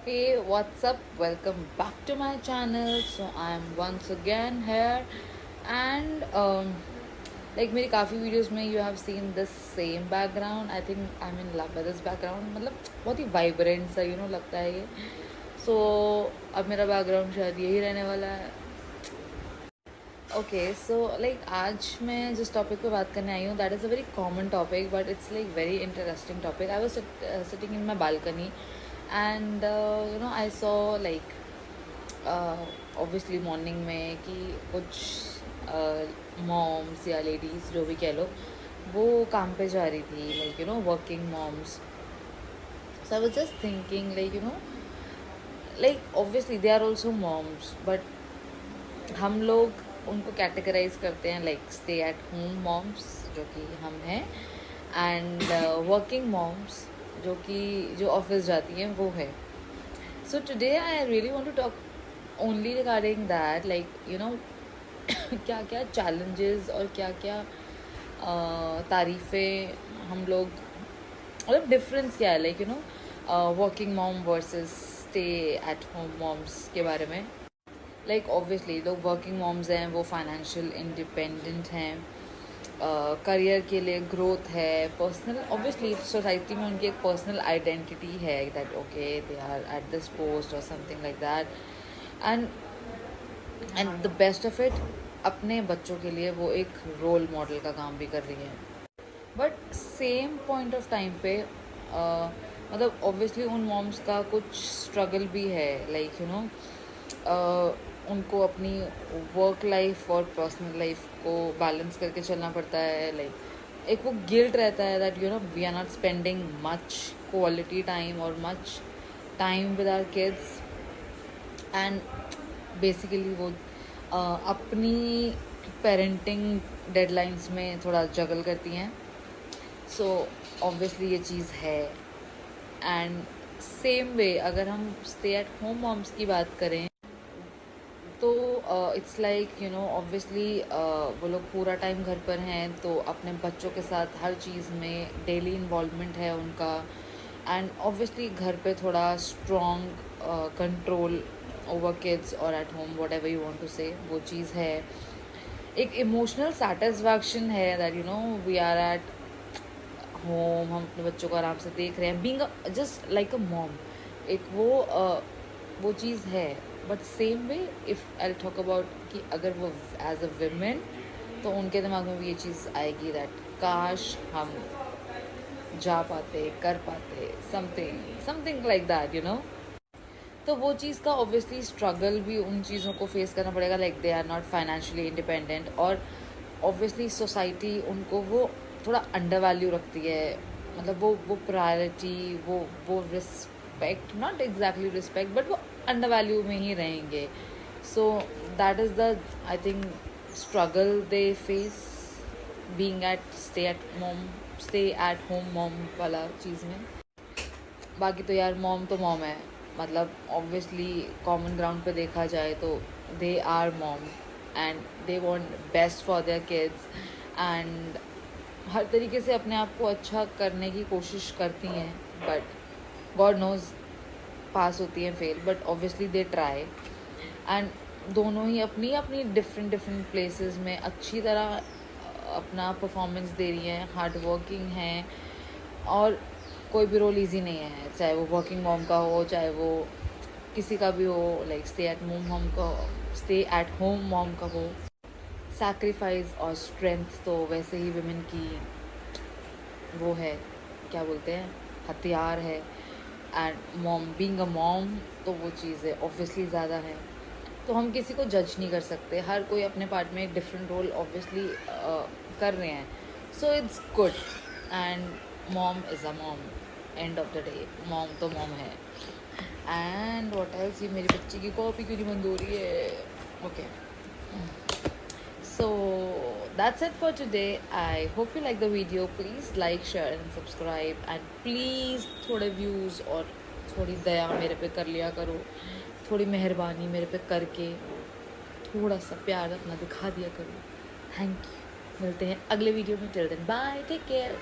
Hey, what's up? Welcome back to my channel. So I'm once again here, and मेरी काफ़ी videos में you have seen this same background. I think I'm in love with this background. मतलब बहुत ही vibrant सा लगता है ये. So अब मेरा बैकग्राउंड शायद यही रहने वाला है. ओके सो आज मैं जिस टॉपिक पे बात करने आई हूँ that is a very common topic but it's very interesting topic. I was sitting in my balcony and I saw obviously morning में कि कुछ मॉम्स या लेडीज़ जो भी कह लो वो काम पे जा रही थी working moms. So I was just thinking obviously they are also moms but हम लोग उनको कैटेगराइज करते हैं स्टे एट होम मॉम्स जो कि हम हैं एंड वर्किंग मॉम्स जो ऑफिस जाती हैं वो है. So today I really want to talk only regarding that क्या क्या चैलेंजेस और क्या क्या तारीफ़ें हम लोग मतलब डिफरेंस क्या है working mom versus stay at home moms के बारे में. ऑब्वियसली लोग वर्किंग मॉम्स हैं वो फाइनेंशियल इंडिपेंडेंट हैं, करियर के लिए ग्रोथ है, पर्सनल ऑब्वियसली सोसाइटी में उनकी एक पर्सनल आइडेंटिटी है that okay they are at this post और something like that. And the best of it अपने बच्चों के लिए वो एक रोल मॉडल का काम भी कर रही है. But same point of time पे मतलब ऑब्वियसली उन मॉम्स का कुछ स्ट्रगल भी है उनको अपनी वर्क लाइफ और पर्सनल लाइफ को बैलेंस करके चलना पड़ता है. एक वो गिल्ट रहता है that we are not spending much quality time और much time with our kids and basically वो अपनी पेरेंटिंग डेडलाइंस में थोड़ा जगल करती हैं. सो ऑब्वियसली ये चीज़ है. एंड सेम वे अगर हम स्टे एट होम मॉम्स की बात करें तो इट्स ऑब्वियसली वो लोग पूरा टाइम घर पर हैं तो अपने बच्चों के साथ हर चीज़ में डेली इन्वॉल्वमेंट है उनका. एंड ऑब्वियसली घर पे थोड़ा स्ट्रॉन्ग कंट्रोल ओवर किड्स और at home whatever you want to say वो चीज़ है. एक इमोशनल सेटिस्फैक्शन है that we are at home, हम अपने बच्चों को आराम से देख रहे हैं being just like a mom. एक वो चीज़ है. But same way if I talk about कि अगर वो एज अ वुमेन तो उनके दिमाग में भी ये चीज़ आएगी दैट काश हम जा पाते कर पाते समथिंग समथिंग लाइक दैट. तो वो चीज़ का ऑब्वियसली स्ट्रगल भी उन चीज़ों को फेस करना पड़ेगा they are not financially independent और ऑब्वियसली सोसाइटी उनको वो थोड़ा अंडर वैल्यू रखती है. मतलब वो प्रायोरिटी वो respect not exactly respect but वो अंडर वैल्यू में ही रहेंगे. So that is the I think struggle they face being stay at home mom वाला चीज़ में. बाकी तो यार मॉम तो मॉम है. मतलब ऑब्वियसली कॉमन ग्राउंड पे देखा जाए तो they are mom and they want best for their kids and हर तरीके से अपने आप को अच्छा करने की कोशिश करती हैं. बट गॉड नोज़ पास होती हैं fail but obviously they try. And दोनों ही अपनी अपनी डिफरेंट प्लेसेस में अच्छी तरह अपना परफॉर्मेंस दे रही हैं, हार्ड वर्किंग हैं और कोई भी रोल इजी नहीं है चाहे वो वर्किंग मॉम का हो चाहे वो किसी का भी हो स्टे एट होम मॉम का हो. सैक्रिफाइस और स्ट्रेंथ तो वैसे ही वुमेन की वो है क्या बोलते हैं हथियार है. And mom being a mom तो वो चीज़ है ऑब्वियसली ज़्यादा है. तो हम किसी को जज नहीं कर सकते. हर कोई अपने पार्ट में एक डिफरेंट रोल ऑब्वियसली कर रहे हैं. So it's good and mom is a mom end of the day. Mom तो मॉम है. एंड व्हाट एल्स ये मेरी बच्ची की कॉफ़ी क्यों नहीं बंद हो रही है. Okay so that's it for today. I hope you like the video. Please like, share and subscribe and please थोड़े views और थोड़ी दया मेरे पे कर लिया करो. थोड़ी मेहरबानी मेरे पे करके थोड़ा सा प्यार अपना दिखा दिया करो. Thank you. मिलते हैं अगले वीडियो में. Till then bye, take care.